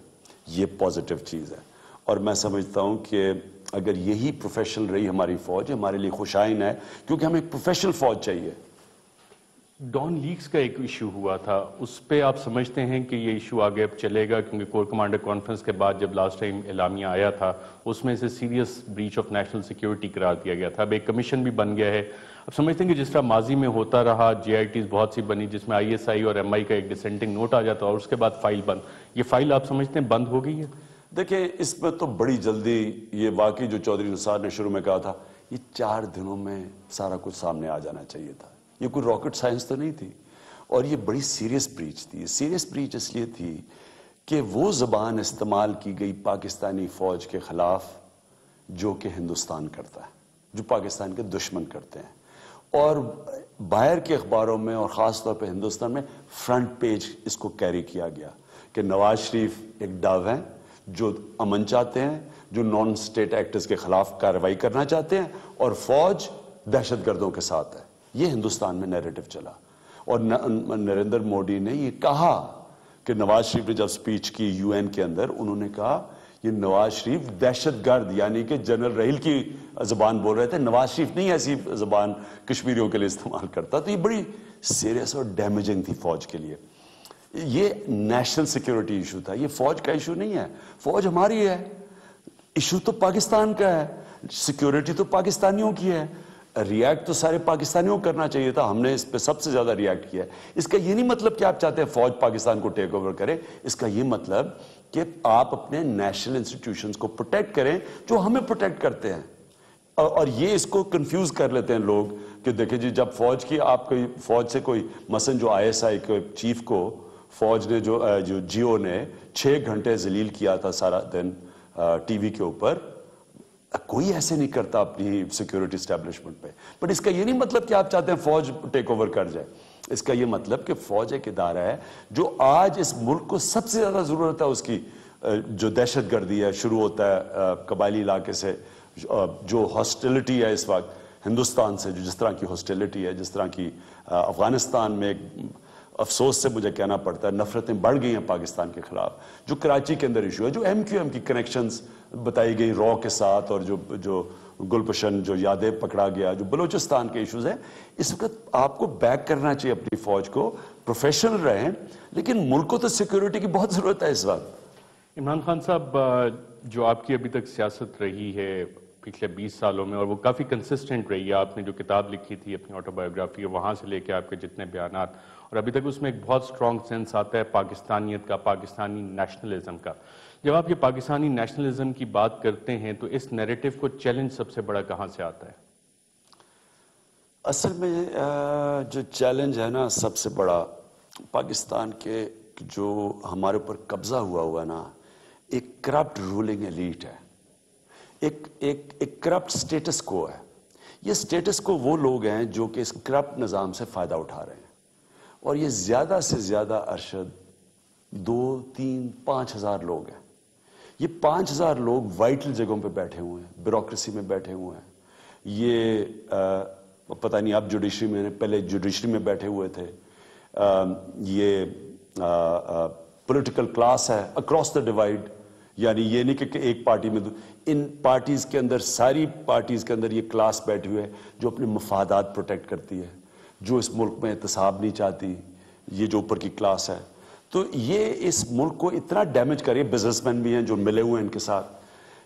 یہ پازیٹیو چیز ہے. اور میں سمجھتا ہوں کہ اگر یہی پروفیشنل رہی ہماری فوج، ہمارے لیے خوشائن ہے، کیونکہ ہمیں ایک پروفیشنل فوج چاہیے. ڈان لیکس کا ایک ایشو ہوا تھا، اس پہ آپ سمجھتے ہیں کہ یہ ایشو آگے اب چلے گا؟ کیونکہ کور کمانڈر کانفرنس کے بعد جب لاسٹ ٹائم اعلامیہ آیا تھا اس میں سے serious breach of national security قرار دیا گیا تھا. اب ایک کمیشن بھی بن گیا ہے. اب سمجھتے ہیں کہ جس طرح ماضی میں ہوتا رہا، جے آئی ٹیز بہت سی بنی جس میں ISI اور MI کا ایک ڈسینٹنگ نوٹ آ جاتا اور اس کے بعد فائل بند، یہ فائل آپ سمجھتے ہیں بند ہو گئی ہے؟ دیکھیں، اس میں تو بڑی جلدی یہ واقعی جو چودھری نثار نے شروع میں کہا تھا، یہ 4 دنوں میں سارا کچھ سامنے آ جانا چاہیے تھا. یہ کوئی راکٹ سائنس تو نہیں تھی. اور یہ بڑی سیریس بریچ تھی. سیریس بریچ اس لیے تھی کہ وہ زبان استعمال کی گئی پاکستانی فوج کے خلاف جو کہ ہندوستان کرتا ہے، جو پاکستان کے دشمن کرتے ہیں. اور باہر کے اخباروں میں اور خاص طور پہ ہندوستان میں فرنٹ پیج اس کو کیری کیا گیا کہ نواز شریف ایک ڈاو ہیں جو امن چاہتے ہیں، جو نان اسٹیٹ ایکٹرز کے خلاف کارروائی کرنا چاہتے ہیں، اور فوج دہشت گردوں کے ساتھ ہے. یہ ہندوستان میں نیریٹو چلا. اور نریندر مودی نے یہ کہا کہ نواز شریف نے جب سپیچ کی یو این کے اندر, انہوں نے کہا یہ نواز شریف دہشت گرد, یعنی کہ جنرل رحیل کی زبان بول رہے تھے, نواز شریف نہیں ایسی زبان کشمیریوں کے لیے استعمال کرتا. تو یہ بڑی سیریس اور ڈیمیجنگ تھی فوج کے لیے. یہ نیشنل سیکیورٹی ایشو تھا, یہ فوج کا ایشو نہیں ہے. فوج ہماری ہے, ایشو تو پاکستان کا ہے, سیکیورٹی تو پاکستانیوں کی ہے. ریاکٹ تو سارے پاکستانیوں کو کرنا چاہیے تھا, ہم نے اس پہ سب سے زیادہ ریاکٹ کیا ہے. اس کا یہ نہیں مطلب کہ آپ چاہتے ہیں فوج پاکستان کو ٹیک اوور کرے, اس کا یہ مطلب کہ آپ اپنے نیشنل انسٹیٹیوشنز کو پروٹیکٹ کریں جو ہمیں پروٹیکٹ کرتے ہیں. اور یہ اس کو کنفیوز کر لیتے ہیں لوگ کہ دیکھیں جی جب فوج کی آپ کوئی فوج سے کوئی مثلا جو آئی ایس آئی کے چیف کو فوج نے جو جیو نے 6 گھنٹے ذلیل کیا تھا سارا دن ٹی وی کے اوپر, کوئی ایسے نہیں کرتا اپنی سیکیورٹی اسٹیبلشمنٹ پہ. بٹ اس کا یہ نہیں مطلب کہ آپ چاہتے ہیں فوج ٹیک اوور کر جائے. اس کا یہ مطلب کہ فوج ایک ادارہ ہے جو آج اس ملک کو سب سے زیادہ ضرورت ہے اس کی. جو دہشت گردی ہے شروع ہوتا ہے قبائلی علاقے سے, جو ہاسٹیلٹی ہے اس وقت ہندوستان سے, جو جس طرح کی ہاسٹیلٹی ہے, جس طرح کی افغانستان میں افسوس سے مجھے کہنا پڑتا ہے نفرتیں بڑھ گئی ہیں پاکستان کے خلاف, جو کراچی کے اندر ایشو ہے, جو ایم کیو ایم کی کنیکشنز بتائی گئی رو کے ساتھ, اور جو گلپشن جو یادیں پکڑا گیا, جو بلوچستان کے ایشوز ہیں. اس وقت آپ کو بیک کرنا چاہیے اپنی فوج کو, پروفیشنل رہیں, لیکن ملک کو تو سیکیورٹی کی بہت ضرورت ہے اس وقت. عمران خان صاحب, جو آپ کی ابھی تک سیاست رہی ہے پچھلے 20 سالوں میں, اور وہ کافی کنسسٹنٹ رہی ہے, آپ نے جو کتاب لکھی تھی اپنی آٹو بایوگرافی, وہاں سے لے کے آپ کے جتنے بیانات, اور ابھی تک اس میں ایک بہت سٹرونگ سینس آتا ہے پاکستانیت کا, پاکستانی نیشنلزم کا. جب آپ یہ پاکستانی نیشنلزم کی بات کرتے ہیں تو اس نیریٹو کو چیلنج سب سے بڑا کہاں سے آتا ہے؟ اصل میں جو چیلنج ہے نا سب سے بڑا, پاکستان کے جو ہمارے اوپر قبضہ ہوا ہے نا, ایک کرپٹ رولنگ ایلیٹ ہے, ایک کرپٹ سٹیٹس کو ہے. یہ سٹیٹس کو وہ لوگ ہیں جو کہ اس کرپٹ نظام سے فائدہ اٹھا رہے ہیں, اور یہ زیادہ سے زیادہ ارشد 2, 3, 5 ہزار لوگ ہیں. یہ 5 ہزار لوگ وائٹل جگہوں پہ بیٹھے ہوئے ہیں, بیوروکریسی میں بیٹھے ہوئے ہیں. یہ پتہ نہیں آپ جوڈیشری میں, پہلے جوڈیشری میں بیٹھے ہوئے تھے. یہ پولیٹیکل کلاس ہے اکراس دا ڈیوائڈ, یعنی یہ نہیں کہ ایک پارٹی میں, ان پارٹیز کے اندر, ساری پارٹیز کے اندر یہ کلاس بیٹھی ہوئے ہے جو اپنے مفادات پروٹیکٹ کرتی ہے, جو اس ملک میں احتساب نہیں چاہتی. یہ جو اوپر کی کلاس ہے, تو یہ اس ملک کو اتنا ڈیمیج کر رہی ہے. بزنس مین بھی ہیں جو ملے ہوئے ہیں ان کے ساتھ.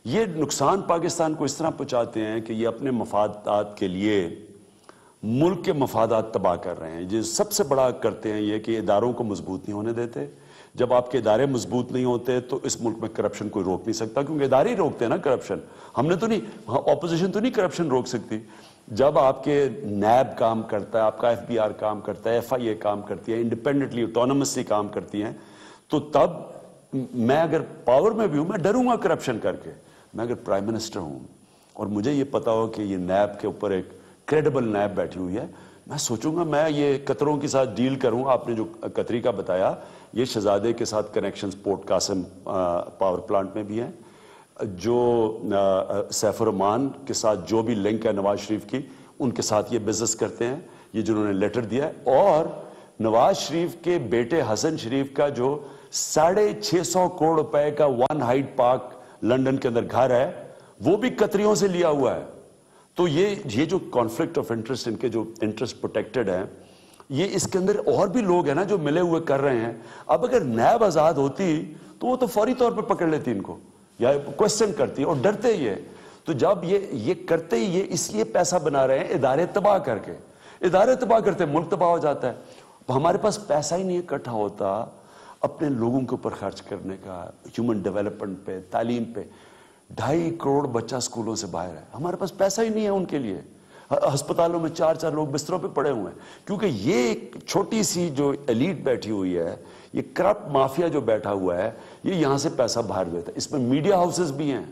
یہ نقصان پاکستان کو اس طرح پہنچاتے ہیں کہ یہ اپنے مفادات کے لیے ملک کے مفادات تباہ کر رہے ہیں. یہ سب سے بڑا کرتے ہیں یہ کہ اداروں کو مضبوط نہیں ہونے دیتے. جب آپ کے ادارے مضبوط نہیں ہوتے تو اس ملک میں کرپشن کوئی روک نہیں سکتا, کیونکہ ادارے ہی روکتے ہیں نا کرپشن. ہم نے تو نہیں, اپوزیشن تو نہیں کرپشن روک سکتی. جب آپ کے نیب کام کرتا ہے, آپ کا ایف بی آر کام کرتا ہے, ایف آئی اے کام کرتی ہے, انڈیپینڈنٹلی آٹونومسلی کام کرتی ہیں, تو تب میں اگر پاور میں بھی ہوں میں ڈروں گا کرپشن کر کے. میں اگر پرائم منسٹر ہوں اور مجھے یہ پتا ہو کہ یہ نیب کے اوپر ایک کریڈیبل نیب بیٹھی ہوئی ہے, میں سوچوں گا میں یہ قطروں کے ساتھ ڈیل کروں. آپ نے جو قطری کا بتایا, یہ شہزادے کے ساتھ connections Port Qasim power plant میں بھی ہیں, جو سیف الرحمان کے ساتھ جو بھی لنک ہے نواز شریف کی, ان کے ساتھ یہ بزنس کرتے ہیں, یہ جنہوں نے لیٹر دیا ہے. اور نواز شریف کے بیٹے حسن شریف کا جو 650 کروڑ روپے کا 1 ہائیڈ پارک لندن کے اندر گھر ہے, وہ بھی قطریوں سے لیا ہوا ہے. تو یہ جو کانفلکٹ آف انٹرسٹ, ان کے جو انٹرسٹ پروٹیکٹڈ ہیں, یہ اس کے اندر اور بھی لوگ ہیں نا جو ملے ہوئے کر رہے ہیں. اب اگر نیب آزاد ہوتی تو وہ تو فوری طور پہ پکڑ لیتی ان کو, یا کوشچن کرتی, اور ڈرتے یہ. تو جب یہ کرتے ہی, یہ اس لیے پیسہ بنا رہے ہیں ادارے تباہ کر کے. ادارے تباہ کرتے ملک تباہ ہو جاتا ہے. ہمارے پاس پیسہ ہی نہیں اکٹھا ہوتا اپنے لوگوں کے اوپر خرچ کرنے کا, ہیومن ڈیولپمنٹ پہ, تعلیم پہ. 2.5 کروڑ بچہ سکولوں سے باہر ہے, ہمارے پاس پیسہ ہی نہیں ہے ان کے لیے. ہسپتالوں میں 4 لوگ بستروں پہ پڑے ہوئے ہیں, کیونکہ یہ ایک چھوٹی سی جو ایلیٹ بیٹھی ہوئی ہے, یہ کرپٹ مافیا جو بیٹھا ہوا ہے, یہ یہاں سے پیسہ باہر دیتا ہے. اس میں میڈیا ہاؤسز بھی ہیں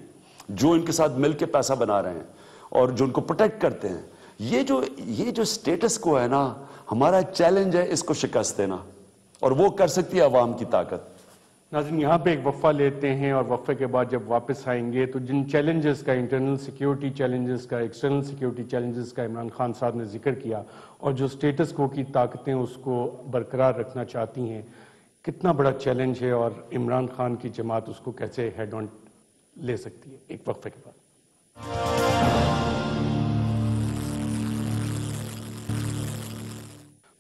جو ان کے ساتھ مل کے پیسہ بنا رہے ہیں اور جو ان کو پروٹیکٹ کرتے ہیں. یہ جو سٹیٹس کو ہے نا, ہمارا چیلنج ہے اس کو شکست دینا, اور وہ کر سکتی ہے عوام کی طاقت. ناظرین یہاں پہ ایک وقفہ لیتے ہیں اور وقفے کے بعد جب واپس آئیں گے تو جن چیلنجز کا انٹرنل سیکیورٹی چیلنجز کا ایکسٹرنل سیکیورٹی چیلنجز کا عمران خان صاحب نے ذکر کیا اور جو سٹیٹس کو کی طاقتیں اس کو برقرار رکھنا چاہتی ہیں کتنا بڑا چیلنج ہے اور عمران خان کی جماعت اس کو کیسے ہیڈ آن لے سکتی ہے ایک وقفے کے بعد.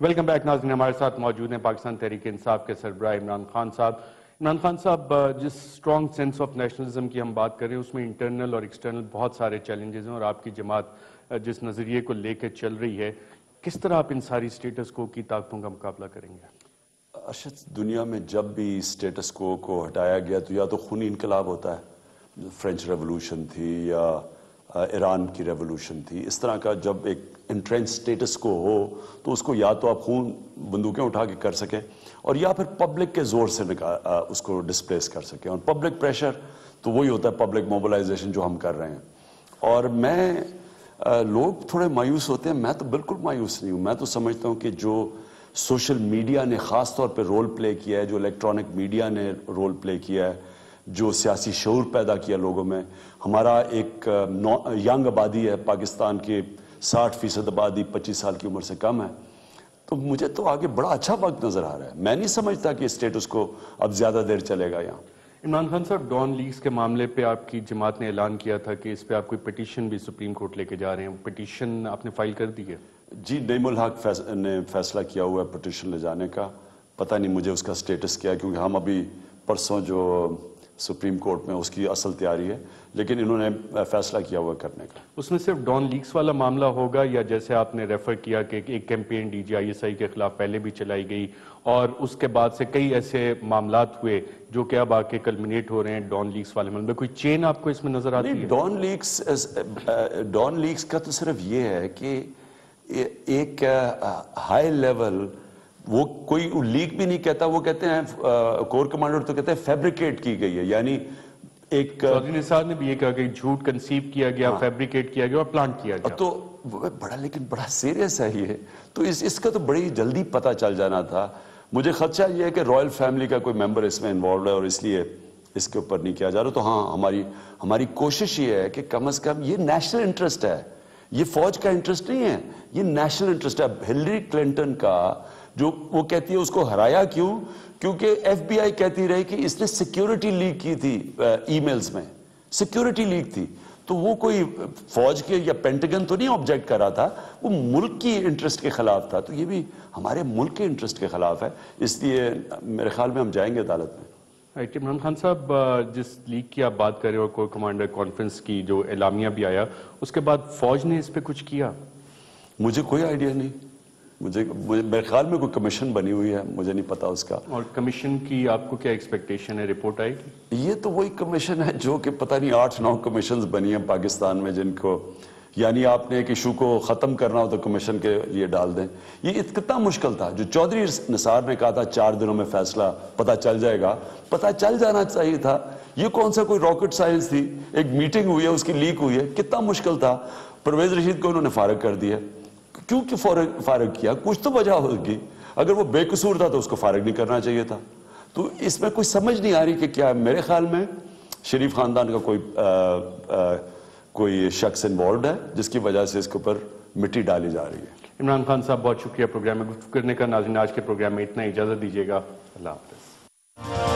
ویلکم بیک ناظرین ہمارے ساتھ موجود ہیں پاکستان تحریک انصاف کے سربراہ عمران خان صاحب. عمران خان صاحب جس اسٹرانگ سینس آف نیشنلزم کی ہم بات کریں اس میں انٹرنل اور ایکسٹرنل بہت سارے چیلنجز ہیں اور آپ کی جماعت جس نظریے کو لے کے چل رہی ہے کس طرح آپ ان ساری سٹیٹس کو کی طاقتوں کا مقابلہ کریں گے؟ ارشد دنیا میں جب بھی سٹیٹس کو ہٹایا گیا تو یا تو خونی انقلاب ہوتا ہے فرینچ ریولوشن تھی یا ایران کی ریولوشن تھی اس طرح کا جب ایک انٹرنس سٹیٹس کو ہو تو اس کو یا تو آپ خون بندوقیں اٹھا کے کر سکیں اور یا پھر پبلک کے زور سے اس کو ڈسپلیس کر سکیں اور پبلک پریشر تو وہی ہوتا ہے پبلک موبلائزیشن جو ہم کر رہے ہیں. اور لوگ تھوڑے مایوس ہوتے ہیں میں تو بالکل مایوس نہیں ہوں. میں تو سمجھتا ہوں کہ جو سوشل میڈیا نے خاص طور پہ رول پلے کیا ہے جو الیکٹرانک میڈیا نے رول پلے کیا ہے جو سیاسی شعور پیدا کیا لوگوں میں ہمارا ایک ینگ آبادی ہے پاکستان کی 60% آبادی 25 سال کی عمر سے کم ہے تو مجھے تو آگے بڑا اچھا وقت نظر آ رہا ہے. میں نہیں سمجھتا کہ اسٹیٹس کو اب زیادہ دیر چلے گا یہاں. عمران خان صاحب ڈان لیگز کے معاملے پہ آپ کی جماعت نے اعلان کیا تھا کہ اس پہ آپ کوئی پٹیشن بھی سپریم کورٹ لے کے جا رہے ہیں. پٹیشن آپ نے فائل کر دی ہے؟ جی نعیم الحق نے فیصلہ کیا ہوا ہے پٹیشن لے جانے کا. پتہ نہیں مجھے اس کا سٹیٹس کیا ہے کیونکہ ہم ابھی پرسوں جو سپریم کورٹ میں اس کی اصل تیاری ہے لیکن انہوں نے فیصلہ کیا ہوا کرنے کا. اس میں صرف ڈان لیگز والا معاملہ ہوگا یا جیسے آپ نے ریفر کیا کہ ایک کیمپین DGISI کے خلاف پہلے بھی چلائی گئی اور اس کے بعد سے کئی ایسے معاملات ہوئے جو کہ اب آ کے کلمنیٹ ہو رہے ہیں ڈان لیگز والے معاملے میں کوئی چین آپ کو اس میں نظر آتی ہے؟ ڈان لیگز کا تو صرف یہ ہے کہ ایک ہائی لیول وہ کوئی لیگ بھی نہیں کہتا وہ کہتے ہیں کور کمانڈر تو کہتے ہیں فیبریکیٹ کی گئی ہے یعنی ایک چودھری نثار نے بھی یہ کہا کہ جھوٹ کنسیو کیا گیا فیبریکیٹ کیا گیا اور پلانٹ کیا گیا. تو بڑا سیریس ہے یہ تو اس کا تو بڑی جلدی پتہ چل جانا تھا. مجھے خدشہ یہ ہے کہ رائل فیملی کا کوئی ممبر اس میں انوالوڈ ہے اور اس لیے اس کے اوپر نہیں کیا جا رہا. تو ہاں ہماری کوشش یہ ہے کہ کم از کم یہ نیشنل انٹرسٹ ہے یہ فوج کا انٹرسٹ نہیں ہے یہ نیشنل انٹرسٹ ہے. ہلری کلنٹن کا جو وہ کہتی ہے اس کو ہرایا کیوں کیونکہ FBI کہتی رہی کہ اس نے سیکیورٹی لیک کی تھی ای میلز میں سیکیورٹی لیک تھی تو وہ کوئی فوج کے یا پینٹاگن تو نہیں آبجیکٹ کر رہا تھا وہ ملک کی انٹرسٹ کے خلاف تھا. تو یہ بھی ہمارے ملک کے انٹرسٹ کے خلاف ہے اس لیے میرے خیال میں ہم جائیں گے عدالت میں. عمران خان صاحب جس لیگ کی آپ بات کر رہے ہو کور کمانڈر کانفرنس کی جو اعلامیہ بھی آیا اس کے بعد فوج نے اس پہ کچھ کیا؟ مجھے کوئی آئیڈیا نہیں. میرے خیال میں کوئی کمیشن بنی ہوئی ہے مجھے نہیں پتا اس کا. اور کمیشن کی آپ کو کیا ایکسپیکٹیشن ہے رپورٹ آئے گی؟ یہ تو وہی کمیشن ہے جو کہ پتہ نہیں 8-9 کمیشنز بنی ہیں پاکستان میں جن کو یعنی آپ نے ایک ایشو کو ختم کرنا ہو تو کمیشن کے لیے ڈال دیں. یہ کتنا مشکل تھا جو چودھری نثار نے کہا تھا 4 دنوں میں فیصلہ پتہ چل جائے گا پتہ چل جانا چاہیے تھا. یہ کون سا کوئی راکٹ سائنس تھی ایک میٹنگ ہوئی ہے اس کی لیک ہوئی ہے کتنا مشکل تھا. پرویز رشید کو انہوں نے فارغ کر دیا کیوں کہ فارغ کیا کچھ تو وجہ ہوگی اگر وہ بے قصور تھا تو اس کو فارغ نہیں کرنا چاہیے تھا. تو اس میں کوئی سمجھ نہیں آ رہی کہ کیا میرے خیال میں شریف خاندان کا کوئی شخص انوالوڈ ہے جس کی وجہ سے اس کے اوپر مٹی ڈالی جا رہی ہے. عمران خان صاحب بہت شکریہ پروگرام میں گفتگو کرنے کا. ناظرین آج کے پروگرام میں اتنا اجازت دیجیے گا. اللہ حافظ.